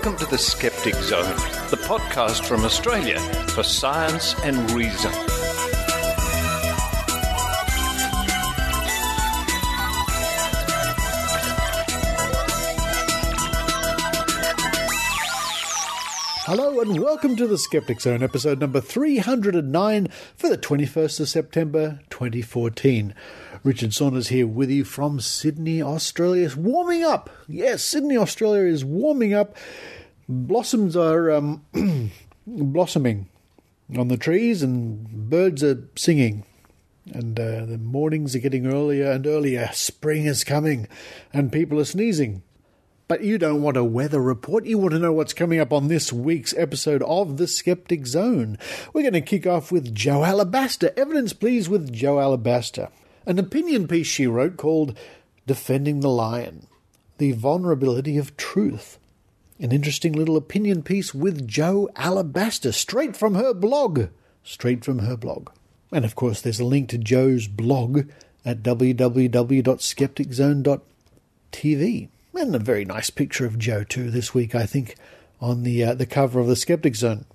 Welcome to the Skeptic Zone, the podcast from Australia for science and reason. Hello and welcome to the Skeptic Zone, episode number 309 for the 21st of September 2014. Richard Saunders here with you from Sydney, Australia. It's warming up. Yes, Sydney, Australia is warming up. Blossoms are blossoming on the trees and birds are singing. And the mornings are getting earlier and earlier. Spring is coming and people are sneezing. But you don't want a weather report. You want to know what's coming up on this week's episode of The Skeptic Zone. We're going to kick off with Jo Alabaster. Evidence, please, with Jo Alabaster. An opinion piece she wrote called Defending the Lion, The Vulnerability of Truth. An interesting little opinion piece with Jo Alabaster, straight from her blog. And, of course, there's a link to Jo's blog at www.skepticzone.tv. And a very nice picture of Jo, too, this week, I think, on the cover of the Skeptic Zone.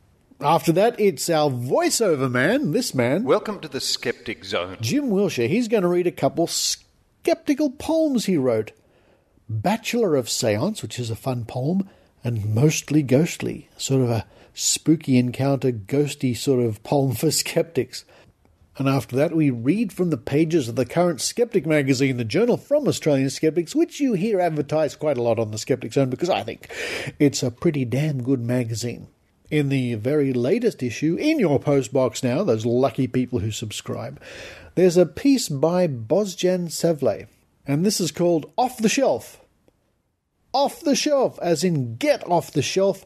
After that, it's our voiceover man, this man. Welcome to the Skeptic Zone. Jim Wilshire. He's going to read a couple skeptical poems he wrote. Bachelor of S&eacute, which is a fun poem, and Mostly Ghostly, sort of a spooky encounter, ghosty sort of poem for skeptics. And after that, we read from the pages of the current Skeptic magazine, the journal from Australian Skeptics, which you hear advertised quite a lot on the Skeptic Zone because I think it's a pretty damn good magazine. In the very latest issue, in your postbox now, those lucky people who subscribe, there's a piece by Bostijan Savle, and this is called Off the Shelf. Off the shelf, as in get off the shelf.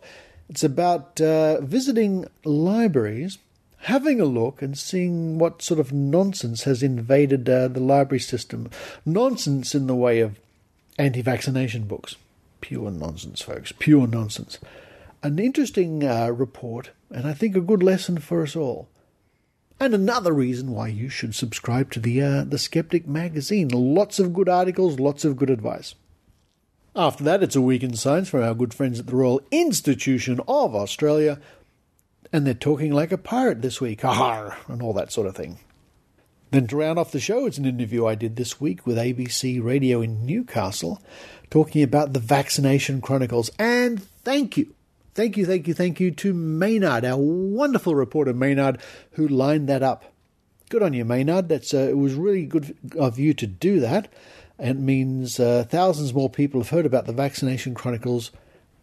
It's about visiting libraries, having a look and seeing what sort of nonsense has invaded the library system. Nonsense in the way of anti-vaccination books. Pure nonsense, folks. Pure nonsense. An interesting report, and I think a good lesson for us all. And another reason why you should subscribe to the Skeptic magazine. Lots of good articles, lots of good advice. After that, it's a week in science from our good friends at the Royal Institution of Australia. And they're talking like a pirate this week, ha-ha, and all that sort of thing. Then to round off the show, it's an interview I did this week with ABC Radio in Newcastle, talking about the Vaccination Chronicles. And thank you to Maynard, our wonderful reporter Maynard, who lined that up. Good on you, Maynard. It was really good of you to do that. And it means thousands more people have heard about the Vaccination Chronicles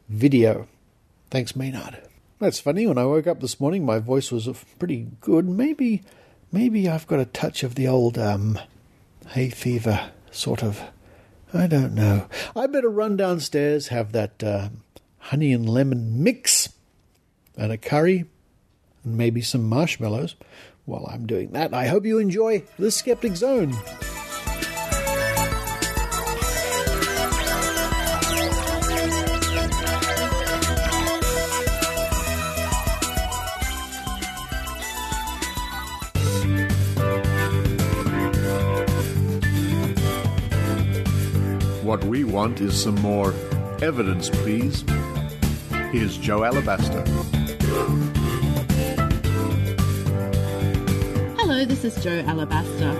video. Thanks, Maynard. That's funny. When I woke up this morning, my voice was pretty good. Maybe I've got a touch of the old hay fever, sort of. I don't know. I better run downstairs, have that honey and lemon mix, and a curry, and maybe some marshmallows. While I'm doing that, I hope you enjoy the Skeptic Zone. What we want is some more evidence, please. Here's Jo Alabaster. Hello, this is Jo Alabaster.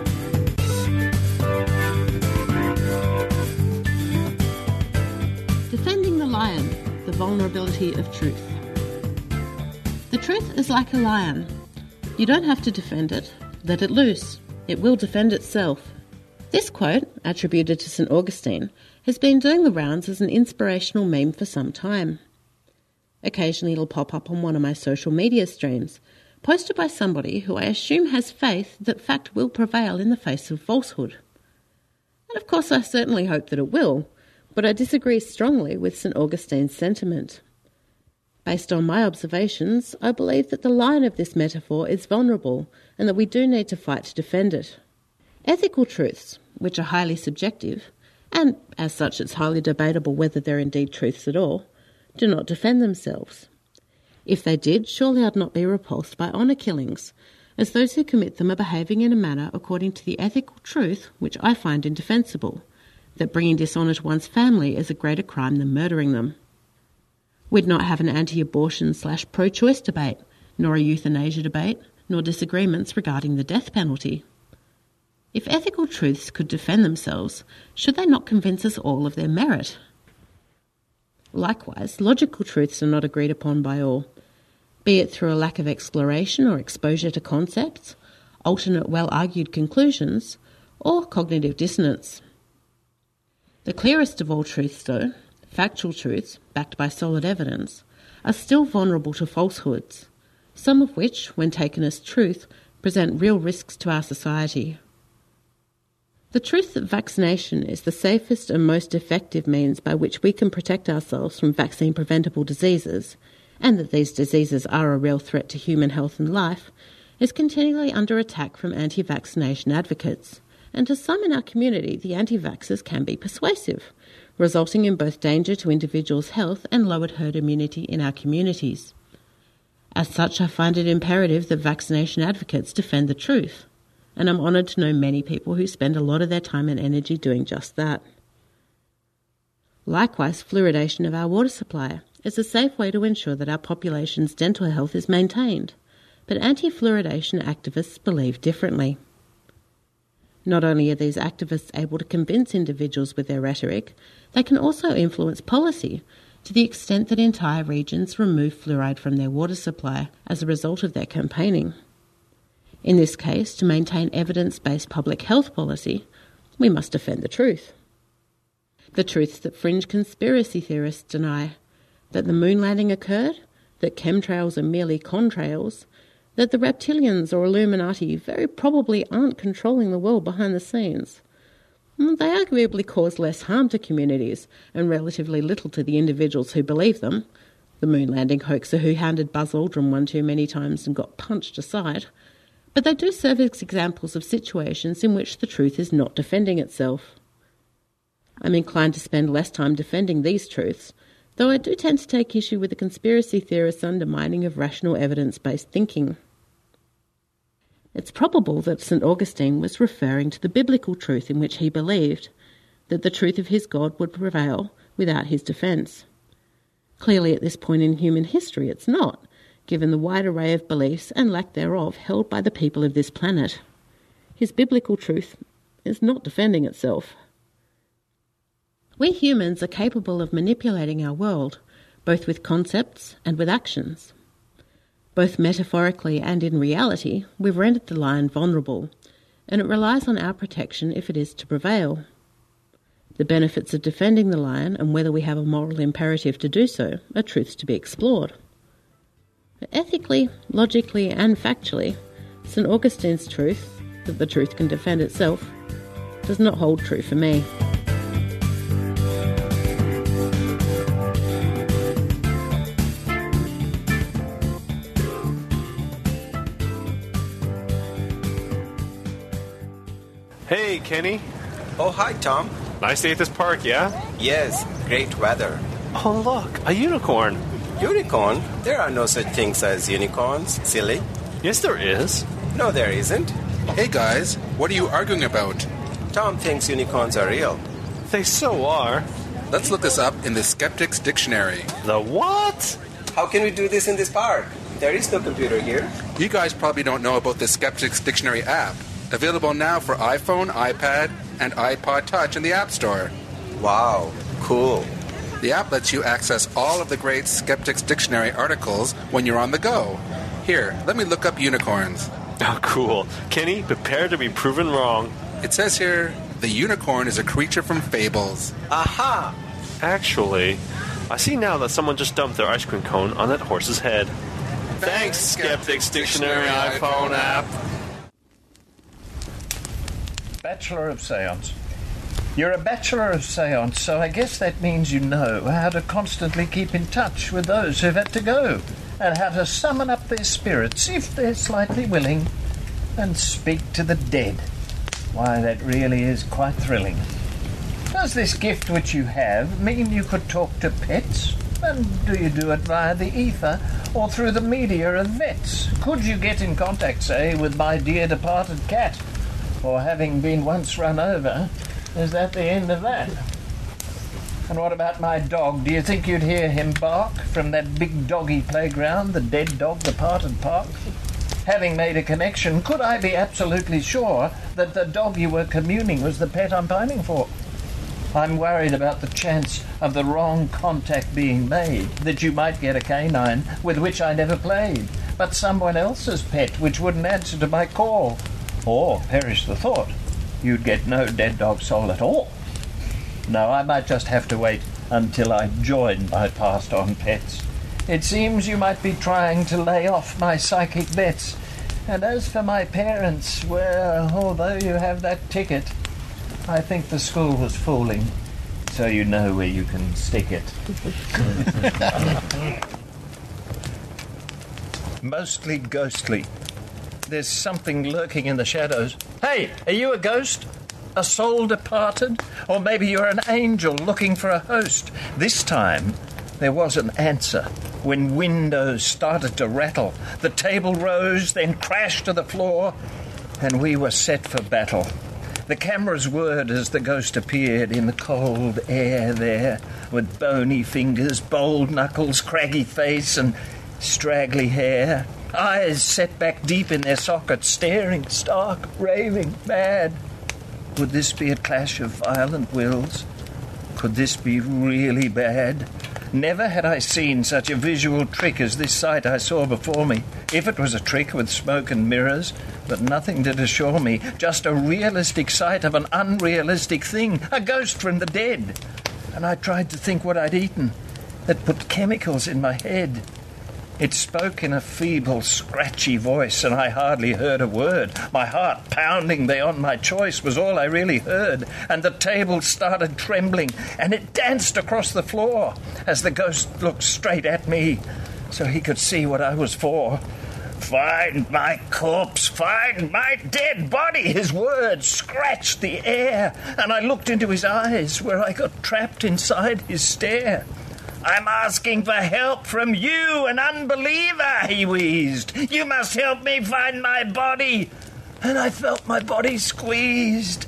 Defending the lion, the vulnerability of truth. The truth is like a lion. You don't have to defend it. Let it loose. It will defend itself. This quote, attributed to St. Augustine, has been doing the rounds as an inspirational meme for some time. Occasionally it'll pop up on one of my social media streams, posted by somebody who I assume has faith that fact will prevail in the face of falsehood. And of course I certainly hope that it will, but I disagree strongly with St. Augustine's sentiment. Based on my observations, I believe that the line of this metaphor is vulnerable and that we do need to fight to defend it. Ethical truths, which are highly subjective, and as such it's highly debatable whether they're indeed truths at all, do not defend themselves. If they did, surely I'd not be repulsed by honour killings, as those who commit them are behaving in a manner according to the ethical truth, which I find indefensible, that bringing dishonour to one's family is a greater crime than murdering them. We'd not have an anti-abortion/pro-choice debate, nor a euthanasia debate, nor disagreements regarding the death penalty. If ethical truths could defend themselves, should they not convince us all of their merit? Likewise, logical truths are not agreed upon by all, be it through a lack of exploration or exposure to concepts, alternate well-argued conclusions, or cognitive dissonance. The clearest of all truths, though, factual truths, backed by solid evidence, are still vulnerable to falsehoods, some of which, when taken as truth, present real risks to our society. The truth that vaccination is the safest and most effective means by which we can protect ourselves from vaccine-preventable diseases, and that these diseases are a real threat to human health and life, is continually under attack from anti-vaccination advocates, and to some in our community the anti-vaxxers can be persuasive, resulting in both danger to individuals' health and lowered herd immunity in our communities. As such, I find it imperative that vaccination advocates defend the truth, and I'm honoured to know many people who spend a lot of their time and energy doing just that. Likewise, fluoridation of our water supply is a safe way to ensure that our population's dental health is maintained, but anti-fluoridation activists believe differently. Not only are these activists able to convince individuals with their rhetoric, they can also influence policy to the extent that entire regions remove fluoride from their water supply as a result of their campaigning. In this case, to maintain evidence-based public health policy, we must defend the truth. The truths that fringe conspiracy theorists deny, that the moon landing occurred, that chemtrails are merely contrails, that the reptilians or Illuminati very probably aren't controlling the world behind the scenes. They arguably cause less harm to communities and relatively little to the individuals who believe them. The moon landing hoaxer who handed Buzz Aldrin one too many times and got punched aside. But they do serve as examples of situations in which the truth is not defending itself. I'm inclined to spend less time defending these truths, though I do tend to take issue with the conspiracy theorists' undermining of rational evidence-based thinking. It's probable that St. Augustine was referring to the biblical truth in which he believed, that the truth of his God would prevail without his defence. Clearly at this point in human history it's not, given the wide array of beliefs and lack thereof held by the people of this planet. His biblical truth is not defending itself. We humans are capable of manipulating our world, both with concepts and with actions. Both metaphorically and in reality, we've rendered the lion vulnerable, and it relies on our protection if it is to prevail. The benefits of defending the lion and whether we have a moral imperative to do so are truths to be explored. But ethically, logically and factually, St. Augustine's truth, that the truth can defend itself, does not hold true for me. Hey, Kenny. Oh, hi, Tom. Nice day at this park, yeah? Yes, great weather. Oh, look, a unicorn. Unicorn? There are no such things as unicorns, silly. Yes, there is. No, there isn't. Hey, guys, what are you arguing about? Tom thinks unicorns are real. They so are. Let's look this up in the Skeptic's Dictionary. The what? How can we do this in this park? There is no computer here. You guys probably don't know about the Skeptic's Dictionary app. Available now for iPhone, iPad, and iPod Touch in the App Store. Wow, cool. The app lets you access all of the great Skeptic's Dictionary articles when you're on the go. Here, let me look up unicorns. Oh, cool. Kenny, prepare to be proven wrong. It says here, the unicorn is a creature from fables. Aha! Actually, I see now that someone just dumped their ice cream cone on that horse's head. Thanks, Skeptic's Dictionary iPhone app. Bachelor of Seance. You're a Bachelor of Seance, so I guess that means you know how to constantly keep in touch with those who've had to go, and how to summon up their spirits, if they're slightly willing, and speak to the dead. Why, that really is quite thrilling. Does this gift which you have mean you could talk to pets? And do you do it via the ether, or through the media of vets? Could you get in contact, say, with my dear departed cat? Or having been once run over, is that the end of that? And what about my dog? Do you think you'd hear him bark from that big doggy playground, the dead dog, the parted park? Having made a connection, could I be absolutely sure that the dog you were communing was the pet I'm pining for? I'm worried about the chance of the wrong contact being made, that you might get a canine with which I never played, but someone else's pet which wouldn't answer to my call. Or, perish the thought, you'd get no dead dog soul at all. No, I might just have to wait until I join my passed-on pets. It seems you might be trying to lay off my psychic bets. And as for my parents, well, although you have that ticket, I think the school was fooling, so you know where you can stick it. Mostly ghostly. There's something lurking in the shadows. Hey, are you a ghost? A soul departed? Or maybe you're an angel looking for a host. This time, there was an answer. When windows started to rattle, the table rose, then crashed to the floor, and we were set for battle. The camera's word as the ghost appeared in the cold air there, with bony fingers, bold knuckles, craggy face, and straggly hair. Eyes set back deep in their sockets, staring, stark, raving, mad. Would this be a clash of violent wills? Could this be really bad? Never had I seen such a visual trick as this sight I saw before me. If it was a trick with smoke and mirrors, but nothing did assure me, just a realistic sight of an unrealistic thing, a ghost from the dead. And I tried to think what I'd eaten. It put chemicals in my head. It spoke in a feeble, scratchy voice, and I hardly heard a word. My heart pounding beyond my choice was all I really heard, and the table started trembling, and it danced across the floor as the ghost looked straight at me, so he could see what I was for. Find my corpse, find my dead body, his words scratched the air, and I looked into his eyes, where I got trapped inside his stare. I'm asking for help from you, an unbeliever, he wheezed. You must help me find my body. And I felt my body squeezed.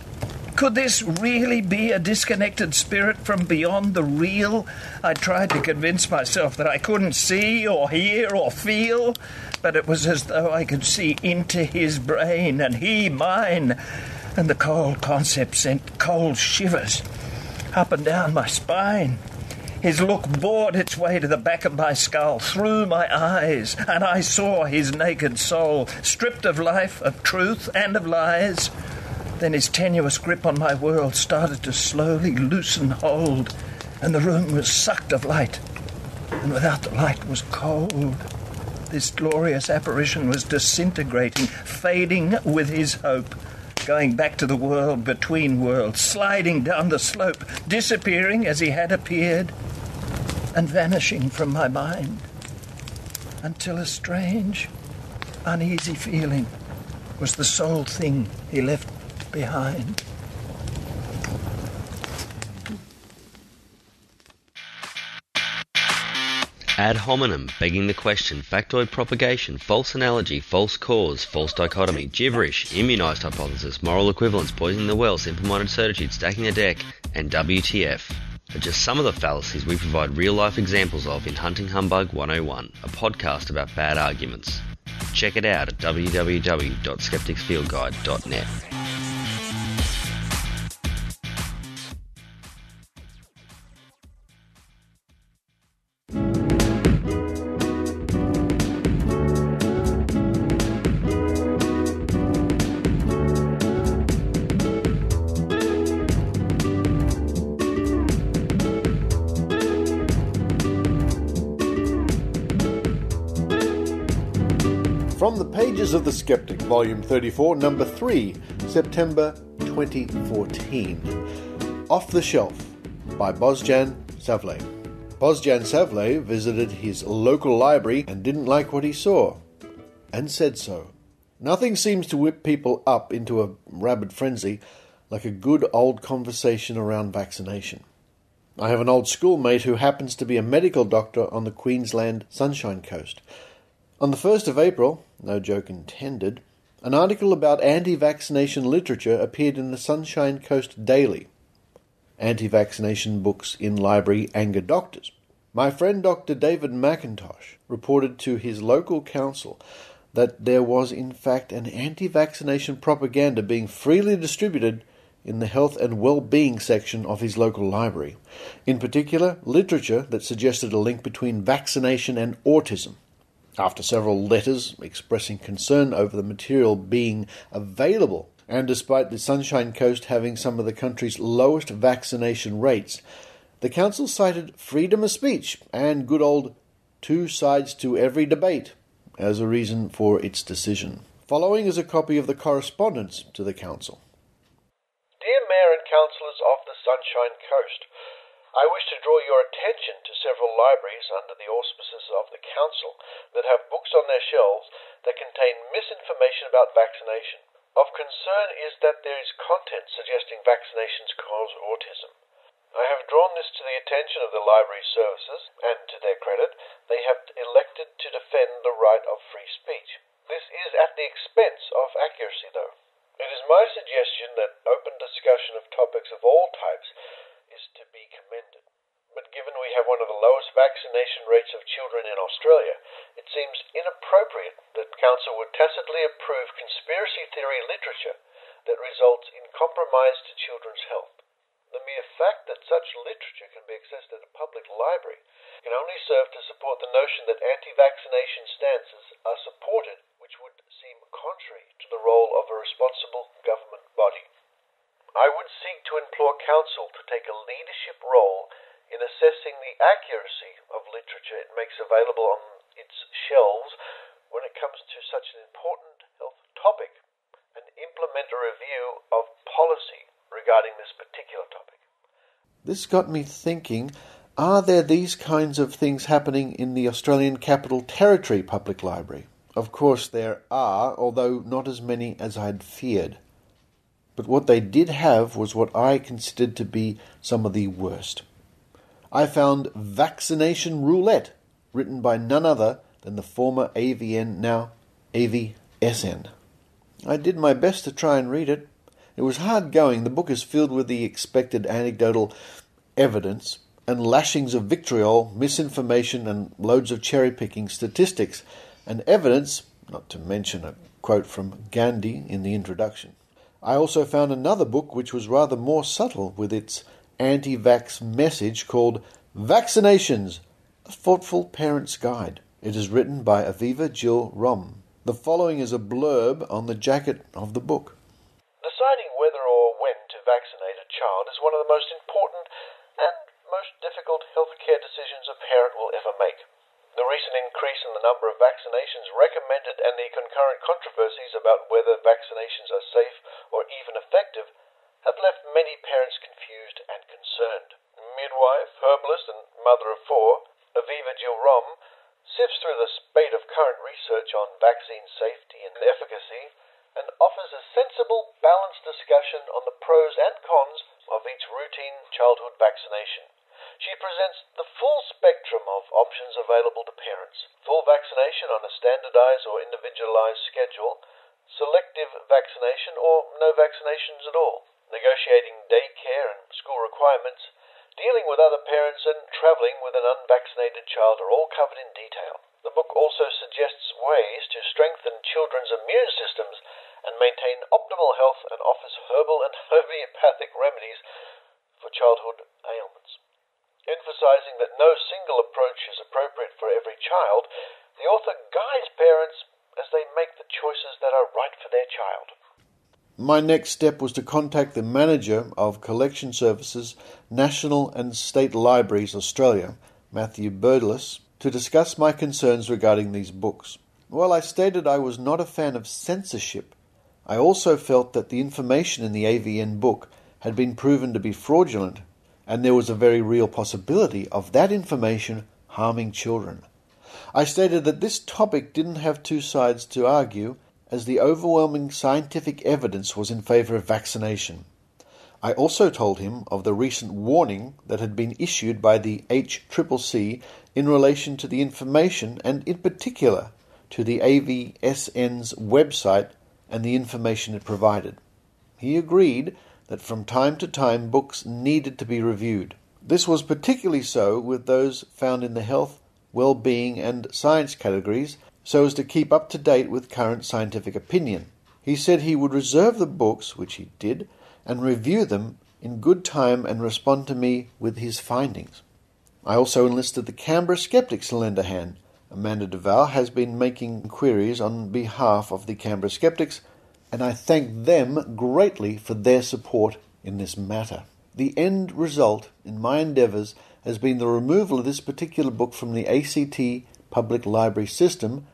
Could this really be a disconnected spirit from beyond the real? I tried to convince myself that I couldn't see or hear or feel, but it was as though I could see into his brain and he mine, and the cold concept sent cold shivers up and down my spine. His look bored its way to the back of my skull, through my eyes, and I saw his naked soul, stripped of life, of truth, and of lies. Then his tenuous grip on my world started to slowly loosen hold, and the room was sucked of light, and without the light was cold. This glorious apparition was disintegrating, fading with his hope, going back to the world between worlds, sliding down the slope, disappearing as he had appeared, and vanishing from my mind, until a strange, uneasy feeling was the sole thing he left behind. Ad hominem, begging the question, factoid propagation, false analogy, false cause, false dichotomy, gibberish, immunised hypothesis, moral equivalence, poisoning the well, simple-minded certitude, stacking the deck, and WTF are just some of the fallacies we provide real-life examples of in Hunting Humbug 101, a podcast about bad arguments. Check it out at www.skepticsfieldguide.net. From the pages of The Skeptic, Volume 34, Number 3, September 2014. Off the Shelf, by Bostijan Savle. Bostijan Savle visited his local library and didn't like what he saw, and said so. Nothing seems to whip people up into a rabid frenzy like a good old conversation around vaccination. I have an old schoolmate who happens to be a medical doctor on the Queensland Sunshine Coast. On the 1st of April, no joke intended, an article about anti-vaccination literature appeared in the Sunshine Coast Daily. anti-vaccination books in library anger doctors. My friend Dr. David McIntosh reported to his local council that there was in fact an anti-vaccination propaganda being freely distributed in the health and well-being section of his local library. In particular, literature that suggested a link between vaccination and autism. After several letters expressing concern over the material being available, and despite the Sunshine Coast having some of the country's lowest vaccination rates, the council cited freedom of speech and good old two sides to every debate as a reason for its decision. Following is a copy of the correspondence to the council. Dear Mayor and Councillors of the Sunshine Coast, I wish to draw your attention to several libraries under the auspices of the Council that have books on their shelves that contain misinformation about vaccination. Of concern is that there is content suggesting vaccinations cause autism. I have drawn this to the attention of the library services, and to their credit, they have elected to defend the right of free speech. This is at the expense of accuracy, though. It is my suggestion that open discussion of topics of all types is to be commended. But given we have one of the lowest vaccination rates of children in Australia, it seems inappropriate that Council would tacitly approve conspiracy theory literature that results in compromise to children's health. The mere fact that such literature can be accessed at a public library can only serve to support the notion that anti-vaccination stances are supported, which would seem contrary to the role of a responsible government body. I would seek to implore Council to take a leadership role in assessing the accuracy of literature it makes available on its shelves when it comes to such an important health topic, and implement a review of policy regarding this particular topic. This got me thinking, are there these kinds of things happening in the Australian Capital Territory Public Library? Of course there are, although not as many as I had feared. But what they did have was what I considered to be some of the worst. I found Vaccination Roulette, written by none other than the former AVN, now AVSN. I did my best to try and read it. It was hard going. The book is filled with the expected anecdotal evidence and lashings of vitriol, misinformation, and loads of cherry-picking statistics and evidence, not to mention a quote from Gandhi in the introduction. I also found another book which was rather more subtle with its anti-vax message called Vaccinations, a Thoughtful Parent's Guide. It is written by Aviva Jill Rom. The following is a blurb on the jacket of the book. Deciding whether or when to vaccinate a child is one of the most important and most difficult healthcare decisions a parent will ever make. The recent increase in the number of vaccinations recommended and the concurrent controversies about whether vaccinations are safe or even effective have left many parents confused and concerned. Midwife, herbalist and mother of four, Aviva Jill Rom, sifts through the spate of current research on vaccine safety and efficacy and offers a sensible, balanced discussion on the pros and cons of each routine childhood vaccination. She presents the full spectrum of options available to parents: full vaccination on a standardized or individualized schedule, selective vaccination or no vaccinations at all, negotiating daycare and school requirements, dealing with other parents and travelling with an unvaccinated child are all covered in detail. The book also suggests ways to strengthen children's immune systems and maintain optimal health, and offers herbal and homeopathic remedies for childhood ailments. Emphasizing that no single approach is appropriate for every child, the author guides parents as they make the choices that are right for their child. My next step was to contact the manager of Collection Services, National and State Libraries Australia, Matthew Birdless, to discuss my concerns regarding these books. While I stated I was not a fan of censorship, I also felt that the information in the AVN book had been proven to be fraudulent, and there was a very real possibility of that information harming children. I stated that this topic didn't have two sides to argue, as the overwhelming scientific evidence was in favour of vaccination. I also told him of the recent warning that had been issued by the HCCC in relation to the information, and in particular to the AVSN's website and the information it provided. He agreed that from time to time books needed to be reviewed. This was particularly so with those found in the health, well-being and science categories, so as to keep up to date with current scientific opinion. He said he would reserve the books, which he did, and review them in good time and respond to me with his findings. I also enlisted the Canberra Skeptics to lend a hand. Amanda Duval has been making queries on behalf of the Canberra Skeptics, and I thank them greatly for their support in this matter. The end result in my endeavours has been the removal of this particular book from the ACT Public Library system,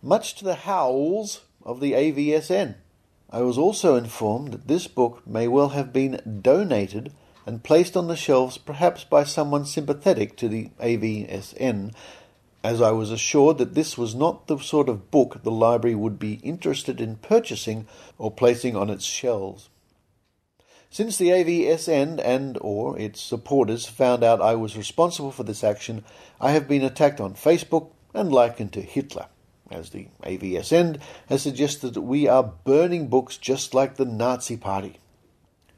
much to the howls of the AVSN. I was also informed that this book may well have been donated and placed on the shelves perhaps by someone sympathetic to the AVSN, as I was assured that this was not the sort of book the library would be interested in purchasing or placing on its shelves. Since the AVSN and or its supporters found out I was responsible for this action, I have been attacked on Facebook and likened to Hitler, as the AVSN has suggested that we are burning books just like the Nazi Party.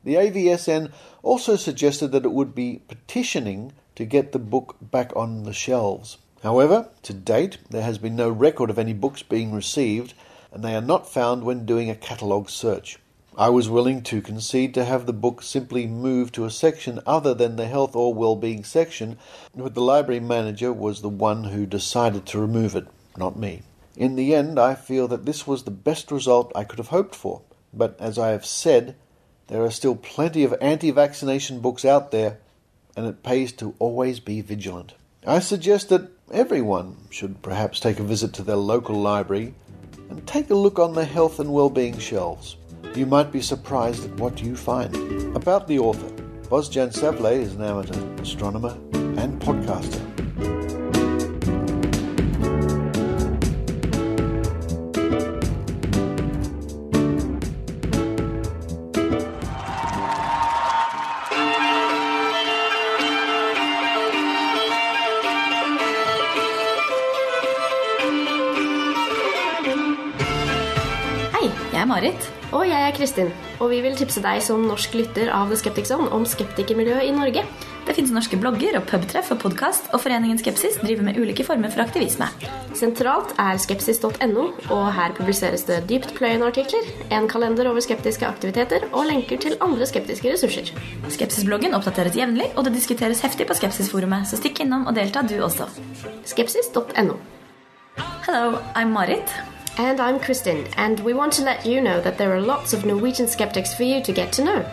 The AVSN also suggested that it would be petitioning to get the book back on the shelves. However, to date, there has been no record of any books being received, and they are not found when doing a catalogue search. I was willing to concede to have the book simply moved to a section other than the health or well-being section, but the library manager was the one who decided to remove it, not me. In the end, I feel that this was the best result I could have hoped for, but as I have said, there are still plenty of anti-vaccination books out there, and it pays to always be vigilant. I suggest that everyone should perhaps take a visit to their local library and take a look on the health and well-being shelves. You might be surprised at what you find. About the author, Bostijan Savle is an amateur astronomer and podcaster. Jeg er Marit. Og jeg er Kristin, og vi vil tipse deg som norsk lytter av The Skeptic Zone om skeptikermiljøet i Norge. Det finnes norske blogger og pubtreff og podcast, og foreningen Skepsis driver med ulike former for aktivisme. Sentralt er skepsis.no, og her publiseres det dyptpløyende artikler, en kalender over skeptiske aktiviteter og lenker til andre skeptiske ressurser. Skepsisbloggen oppdateres jevnlig, og det diskuteres heftig på Skepsisforumet, så stikk innom og delta du også. Skepsis.no. Hello, I'm Marit. And I'm Kristin, and we want to let you know that there are lots of Norwegian skeptics for you to get to know.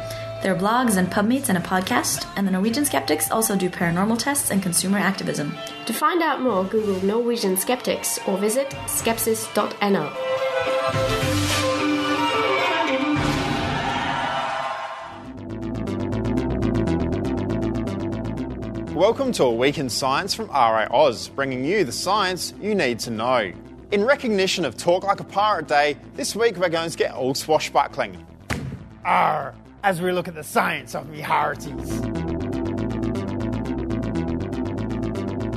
There are blogs and pub meets and a podcast, and the Norwegian Skeptics also do paranormal tests and consumer activism. To find out more, Google Norwegian Skeptics or visit skepsis.no. Welcome to A Week in Science from RiAus, bringing you the science you need to know. In recognition of Talk Like a Pirate Day, this week we're going to get all swashbuckling. Arr, as we look at the science of me hearties.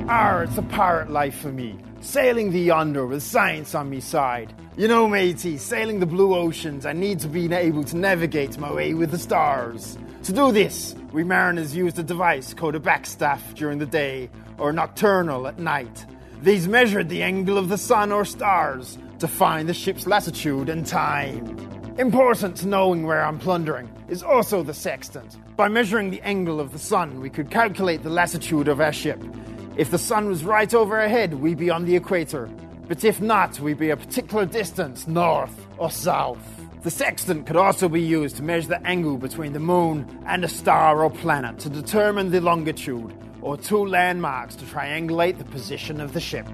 Arr, it's a pirate life for me, sailing the yonder with science on me side. You know, matey, sailing the blue oceans, I need to be able to navigate my way with the stars. To do this, we mariners used a device called a backstaff during the day, or nocturnal at night. These measured the angle of the sun or stars to find the ship's latitude and time. Important to knowing where I'm plundering is also the sextant. By measuring the angle of the sun, we could calculate the latitude of our ship. If the sun was right overhead, we'd be on the equator. But if not, we'd be a particular distance north or south. The sextant could also be used to measure the angle between the moon and a star or planet to determine the longitude, or two landmarks to triangulate the position of the ship.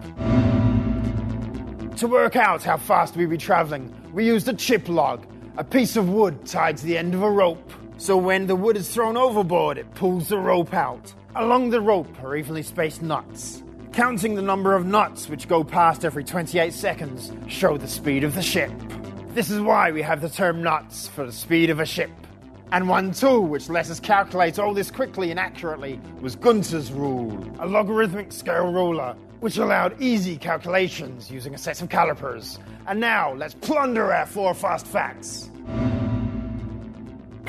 To work out how fast we'd be traveling, we used a chip log, a piece of wood tied to the end of a rope. So when the wood is thrown overboard, it pulls the rope out. Along the rope are evenly spaced knots. Counting the number of knots which go past every 28 seconds show the speed of the ship. This is why we have the term knots for the speed of a ship. And one tool which let us calculate all this quickly and accurately was Gunter's rule, a logarithmic scale ruler, which allowed easy calculations using a set of calipers. And now, let's plunder our 4 fast facts.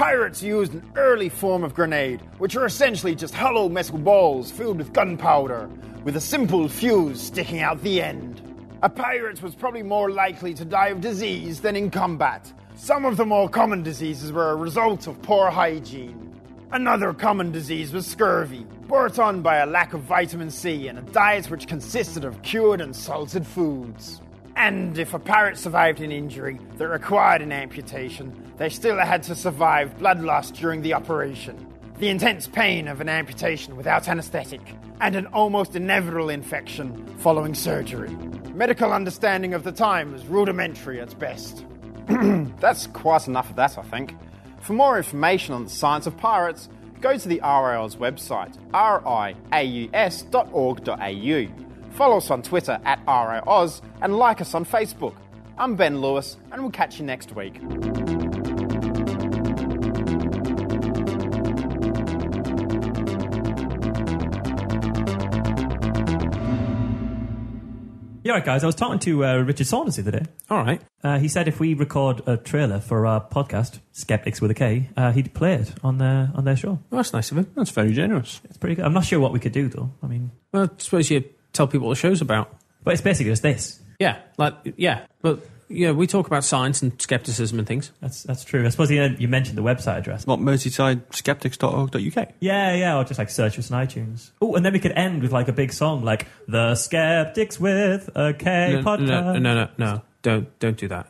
Pirates used an early form of grenade, which are essentially just hollow metal balls filled with gunpowder, with a simple fuse sticking out the end. A pirate was probably more likely to die of disease than in combat. Some of the more common diseases were a result of poor hygiene. Another common disease was scurvy, brought on by a lack of vitamin C and a diet which consisted of cured and salted foods. And if a pirate survived an injury that required an amputation, they still had to survive blood loss during the operation, the intense pain of an amputation without anesthetic, and an almost inevitable infection following surgery. Medical understanding of the time was rudimentary at best. That's quite enough of that, I think. For more information on the science of pirates, go to the RiAus website, riaus.org.au. Follow us on Twitter at RiAus and like us on Facebook. I'm Ben Lewis, and we'll catch you next week. Yeah, right, guys. I was talking to Richard Saunders the other day. All right. He said if we record a trailer for our podcast, Skeptics with a K, he'd play it on their show. Well, that's nice of him. That's very generous. It's pretty good. I'm not sure what we could do, though. I mean... Well, I suppose you tell people what the show's about. But it's basically just this. Yeah. But we talk about science and skepticism and things. That's true. I suppose you mentioned the website address. What, Merseysideskeptics.org.uk? Yeah, or just like search us on iTunes. Oh, and then we could end with like a big song like The Skeptics with a K podcast. No. Don't do that.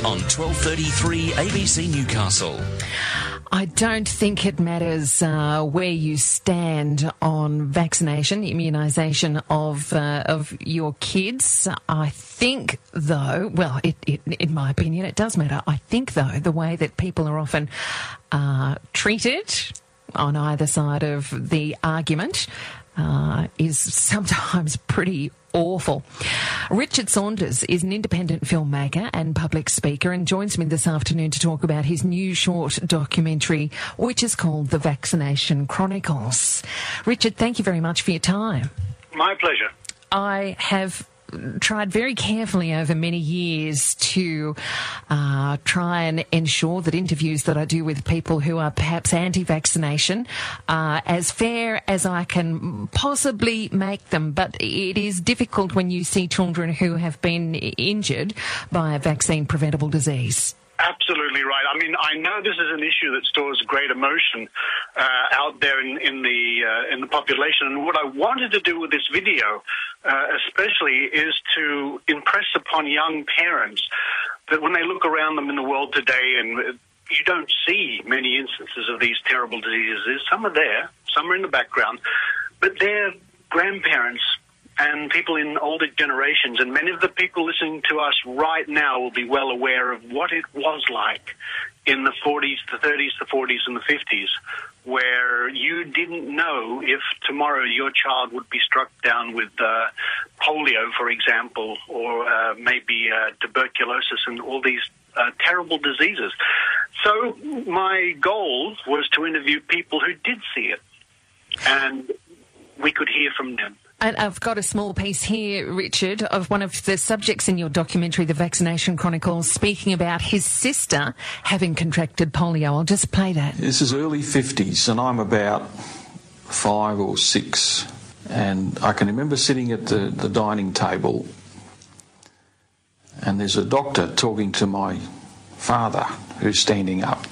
On 12:33 ABC Newcastle. I don't think it matters where you stand on vaccination, immunisation of your kids. I think, though, well, in my opinion, it does matter. I think, though, the way that people are often treated on either side of the argument is sometimes pretty awful. Richard Saunders is an independent filmmaker and public speaker and joins me this afternoon to talk about his new short documentary, which is called The Vaccination Chronicles. Richard, thank you very much for your time. My pleasure. I have tried very carefully over many years to try and ensure that interviews that I do with people who are perhaps anti-vaccination are as fair as I can possibly make them. But it is difficult when you see children who have been injured by a vaccine-preventable disease. Absolutely right. I mean, I know this is an issue that stores great emotion out there in the population, and what I wanted to do with this video, especially, is to impress upon young parents that when they look around them in the world today, and you don't see many instances of these terrible diseases. Some are there, some are in the background, but their grandparents and people in older generations, and many of the people listening to us right now will be well aware of what it was like in the 40s, the 30s, the 40s, and the 50s, where you didn't know if tomorrow your child would be struck down with polio, for example, or maybe tuberculosis and all these terrible diseases. So my goal was to interview people who did see it, and we could hear from them. And I've got a small piece here, Richard, of one of the subjects in your documentary, The Vaccination Chronicles, speaking about his sister having contracted polio. I'll just play that. This is early 50s, and I'm about 5 or 6. And I can remember sitting at the dining table, and there's a doctor talking to my father, who's standing up.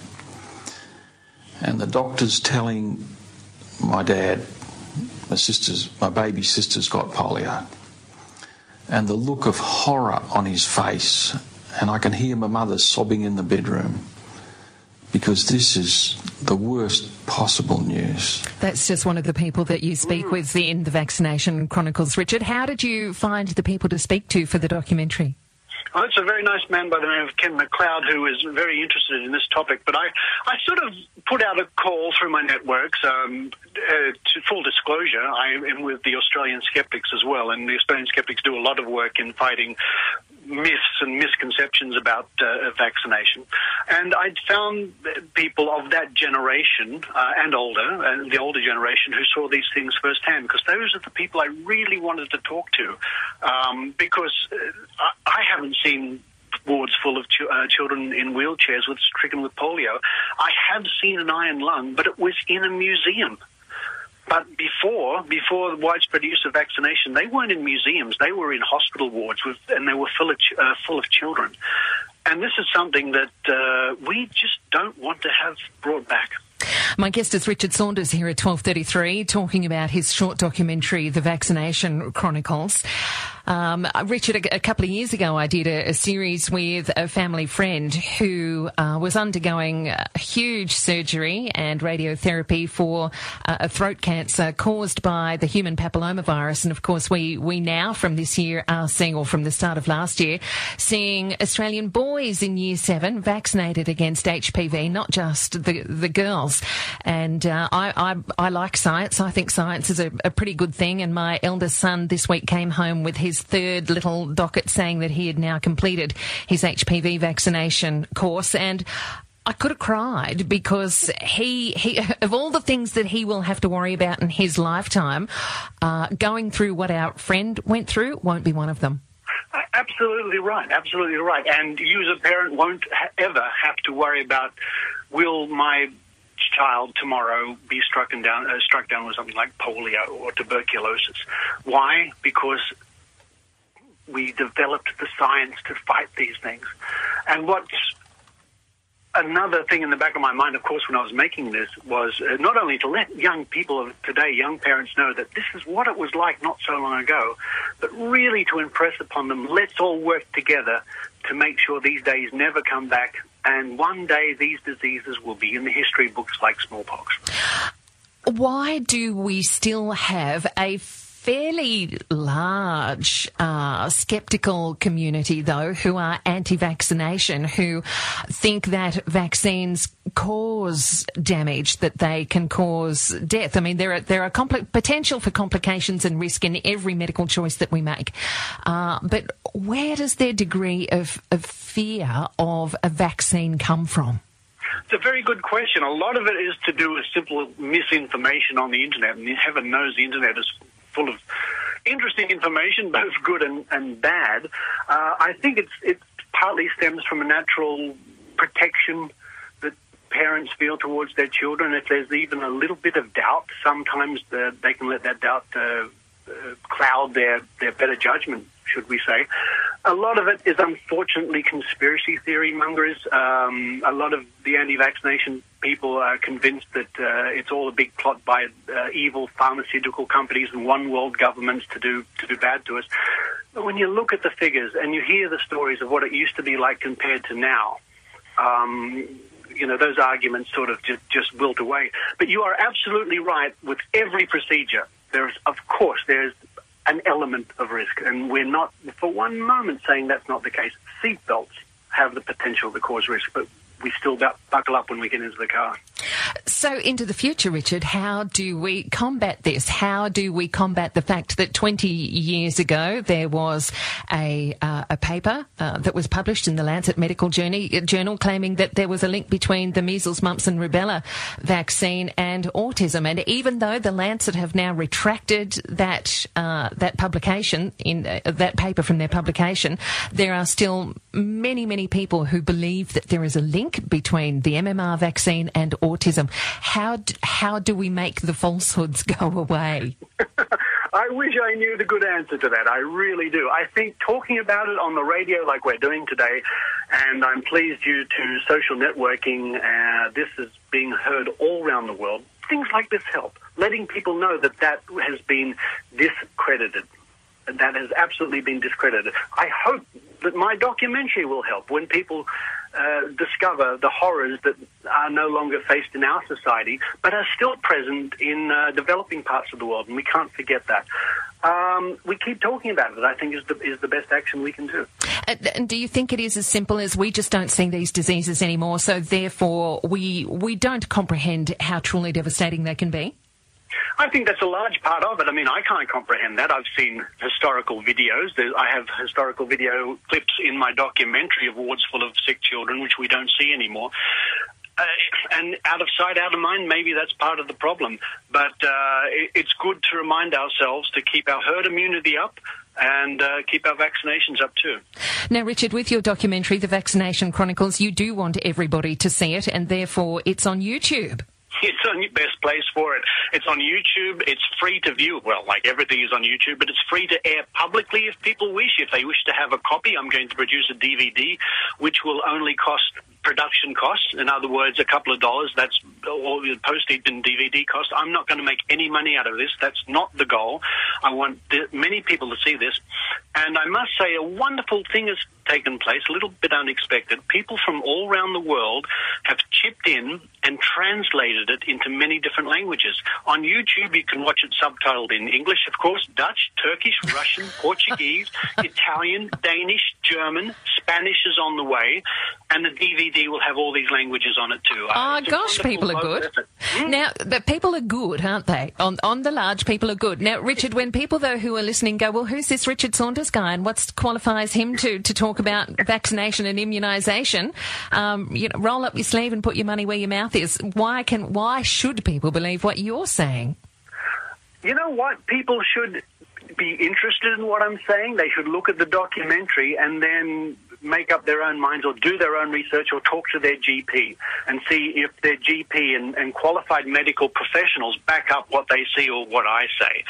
And the doctor's telling my dad, my baby sister's got polio. And the look of horror on his face, and I can hear my mother sobbing in the bedroom, because this is the worst possible news. That's just one of the people that you speak with in the Vaccination Chronicles. Richard, how did you find the people to speak to for the documentary? Well, it's a very nice man by the name of Ken McLeod who is very interested in this topic. But I sort of put out a call through my networks. To full disclosure, I am with the Australian Skeptics as well, and the Australian Skeptics do a lot of work in fighting myths and misconceptions about vaccination. And I'd found people of that generation and older, the older generation, who saw these things firsthand, because those are the people I really wanted to talk to, because I haven't seen wards full of children in wheelchairs stricken with polio. I have seen an iron lung, but it was in a museum. But before the widespread use of vaccination, they weren't in museums. They were in hospital wards, and they were full of children. And this is something that we just don't want to have brought back. My guest is Richard Saunders here at 12:33, talking about his short documentary, The Vaccination Chronicles. Richard, a couple of years ago, I did a series with a family friend who was undergoing huge surgery and radiotherapy for a throat cancer caused by the human papillomavirus. And, of course, we now from this year are seeing, or from the start of last year, seeing Australian boys in Year 7 vaccinated against HPV, not just the girls. And I like science. I think science is a pretty good thing. And my eldest son this week came home with his third little docket saying that he had now completed his HPV vaccination course. And I could have cried, because he of all the things that he will have to worry about in his lifetime, going through what our friend went through won't be one of them. Absolutely right. Absolutely right. And you as a parent won't ever have to worry about, will my child tomorrow be struck down with something like polio or tuberculosis. Why? Because we developed the science to fight these things. And what's another thing in the back of my mind, of course, when I was making this, was not only to let young people of today, young parents, know that this is what it was like not so long ago, but really to impress upon them, let's all work together to make sure these days never come back. And one day these diseases will be in the history books like smallpox. Why do we still have a fairly large sceptical community, though, who are anti-vaccination, who think that vaccines cause damage, that they can cause death? I mean, there are potential for complications and risk in every medical choice that we make. But where does their degree of fear of a vaccine come from? It's a very good question. A lot of it is to do with simple misinformation on the internet, and heaven knows the internet is full of interesting information, both good and bad. I think it partly stems from a natural protection that parents feel towards their children. If there's even a little bit of doubt, sometimes they can let that doubt cloud their better judgment, should we say. A lot of it is unfortunately conspiracy theory mongers. A lot of the anti-vaccination people are convinced that it's all a big plot by evil pharmaceutical companies and one world governments to do bad to us. But when you look at the figures and you hear the stories of what it used to be like compared to now, those arguments sort of just wilt away. But you are absolutely right. With every procedure, there's an element of risk, and we're not for one moment saying that's not the case. Seatbelts have the potential to cause risk, but we still buckle up when we get into the car. So into the future, Richard, how do we combat this? How do we combat the fact that 20 years ago there was a paper that was published in the Lancet Medical Journal claiming that there was a link between the measles, mumps and rubella vaccine and autism? And even though the Lancet have now retracted that publication, in that paper from their publication, there are still many, many people who believe that there is a link between the MMR vaccine and autism. How do we make the falsehoods go away? I wish I knew the good answer to that. I really do. I think talking about it on the radio like we're doing today, and I'm pleased due to social networking, this is being heard all around the world. Things like this help. Letting people know that has been discredited. That has absolutely been discredited. I hope that my documentary will help when people discover the horrors that are no longer faced in our society, but are still present in developing parts of the world, and we can't forget that. We keep talking about it, I think, is the best action we can do. And do you think it is as simple as we just don't see these diseases anymore, so therefore we don't comprehend how truly devastating they can be? I think that's a large part of it. I mean, I can't comprehend that. I've seen historical videos. I have historical video clips in my documentary of wards full of sick children, which we don't see anymore. And out of sight, out of mind, maybe that's part of the problem. But it's good to remind ourselves to keep our herd immunity up and keep our vaccinations up too. Now, Richard, with your documentary, The Vaccination Chronicles, you do want everybody to see it, and therefore it's on YouTube. It's on the best place for it. It's on YouTube. It's free to view. Well, like everything is on YouTube, but it's free to air publicly if people wish. If they wish to have a copy, I'm going to produce a DVD, which will only cost production costs. In other words, a couple of dollars. That's all the postage and DVD cost. I'm not going to make any money out of this. That's not the goal. I want many people to see this. And I must say a wonderful thing has taken place, a little bit unexpected. People from all around the world have chipped in and translated it into many different languages. On YouTube, you can watch it subtitled in English, of course, Dutch, Turkish, Russian, Portuguese, Italian, Danish, German, Spanish is on the way, and the DVD will have all these languages on it too. Oh, gosh, people are good. Now, but people are good, aren't they? On the large, people are good. Now, Richard, when people, though, who are listening go, well, who's this Richard Saunders guy and what qualifies him to talk about vaccination and immunisation, roll up your sleeve and put your money where your mouth is. Why should people believe what you're saying? You know what? People should be interested in what I'm saying. They should look at the documentary and then make up their own minds or do their own research or talk to their GP and see if their GP and qualified medical professionals back up what they see or what I say.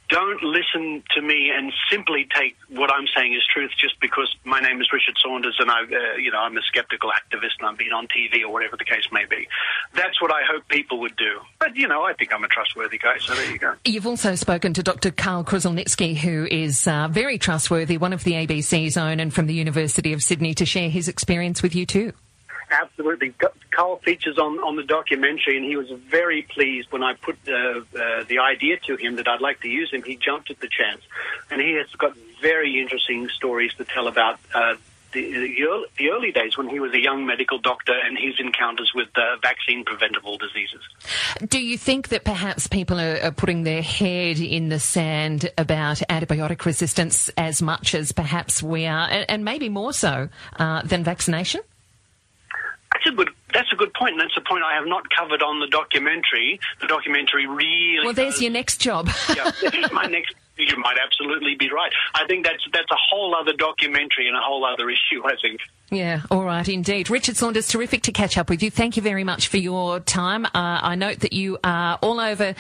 Don't listen to me and simply take what I'm saying as truth just because my name is Richard Saunders and I'm a skeptical activist and I've been on TV or whatever the case may be. That's what I hope people would do. But, I think I'm a trustworthy guy, so there you go. You've also spoken to Dr. Karl Kruszelnicki, who is very trustworthy, one of the ABC's own and from the University of Sydney, to share his experience with you too. Absolutely. Carl features on the documentary, and he was very pleased when I put the idea to him that I'd like to use him. He jumped at the chance. And he has got very interesting stories to tell about the early days when he was a young medical doctor and his encounters with vaccine-preventable diseases. Do you think that perhaps people are putting their head in the sand about antibiotic resistance as much as perhaps we are, and maybe more so than vaccination? That's a good point, and that's a point I have not covered on the documentary. The documentary really... Well, there's your next job. Yeah, my next... You might absolutely be right. I think that's a whole other documentary and a whole other issue, I think. Yeah, all right, indeed. Richard Saunders, terrific to catch up with you. Thank you very much for your time. I note that you are all over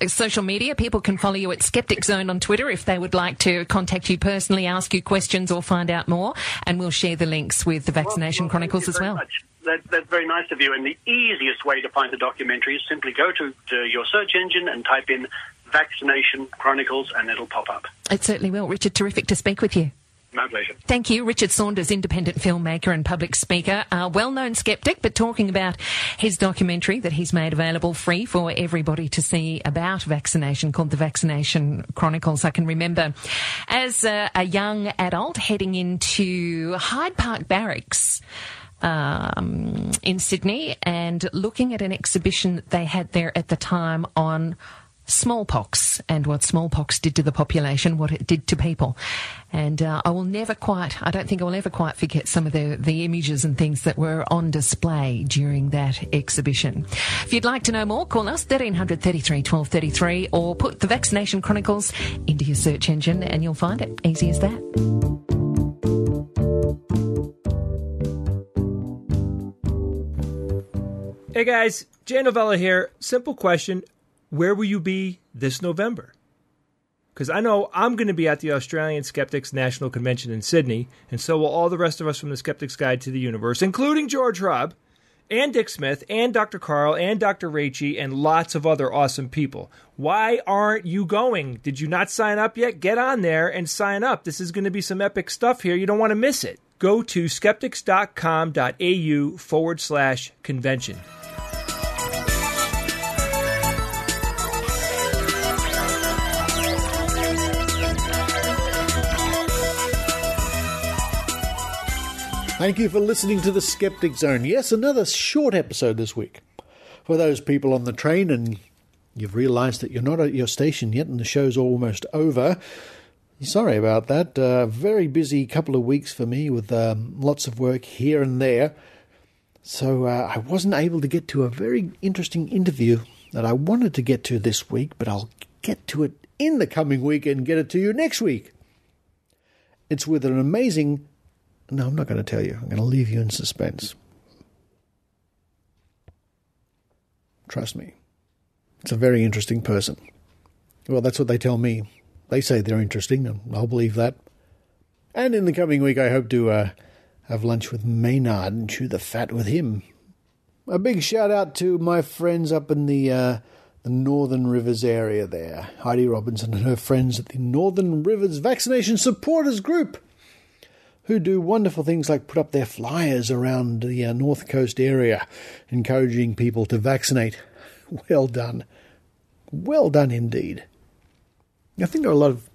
social media. People can follow you at Skeptic Zone on Twitter if they would like to contact you personally, ask you questions or find out more. And we'll share the links with the Vaccination Chronicles as well. That's very nice of you. And the easiest way to find the documentary is simply go to your search engine and type in Vaccination Chronicles and it'll pop up. It certainly will. Richard, terrific to speak with you. My pleasure. Thank you. Richard Saunders, independent filmmaker and public speaker, a well-known skeptic, but talking about his documentary that he's made available free for everybody to see about vaccination called The Vaccination Chronicles. I can remember as a young adult heading into Hyde Park Barracks in Sydney and looking at an exhibition that they had there at the time on smallpox and what smallpox did to the population, what it did to people. And I don't think I will ever quite forget some of the images and things that were on display during that exhibition. If you'd like to know more, call us 1300 33 1233 or put the Vaccination Chronicles into your search engine and you'll find it. Easy as that. Hey guys, Jay Novella here. Simple question. Where will you be this November? Because I know I'm going to be at the Australian Skeptics National Convention in Sydney, and so will all the rest of us from the Skeptics Guide to the Universe, including George Robb, and Dick Smith, and Dr. Carl, and Dr. Raichi, and lots of other awesome people. Why aren't you going? Did you not sign up yet? Get on there and sign up. This is going to be some epic stuff here. You don't want to miss it. Go to skeptics.com.au/convention. Thank you for listening to the Skeptic Zone. Yes, another short episode this week. For those people on the train and you've realised that you're not at your station yet and the show's almost over, sorry about that. Very busy couple of weeks for me with lots of work here and there. So I wasn't able to get to a very interesting interview that I wanted to get to this week, but I'll get to it in the coming week and get it to you next week. It's with an amazing... No, I'm not going to tell you. I'm going to leave you in suspense. Trust me. It's a very interesting person. Well, that's what they tell me. They say they're interesting, and I'll believe that. And in the coming week, I hope to have lunch with Maynard and chew the fat with him. A big shout out to my friends up in the Northern Rivers area there. Heidi Robinson and her friends at the Northern Rivers Vaccination Supporters Group, who do wonderful things like put up their flyers around the North Coast area, encouraging people to vaccinate. Well done. Well done indeed. I think there are a lot of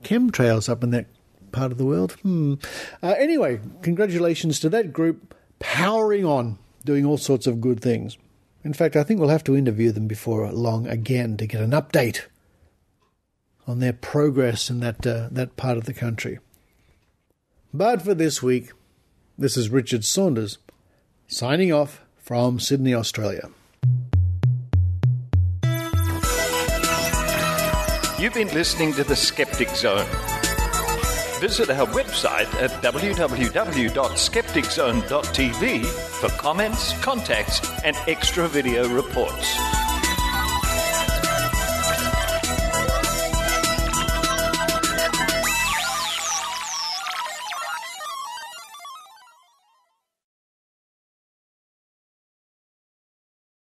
chemtrails up in that part of the world. Anyway, congratulations to that group, powering on, doing all sorts of good things. In fact, I think we'll have to interview them before long again to get an update on their progress in that part of the country. But for this week, this is Richard Saunders, signing off from Sydney, Australia. You've been listening to the Skeptic Zone. Visit our website at www.skepticzone.tv for comments, contacts, and extra video reports.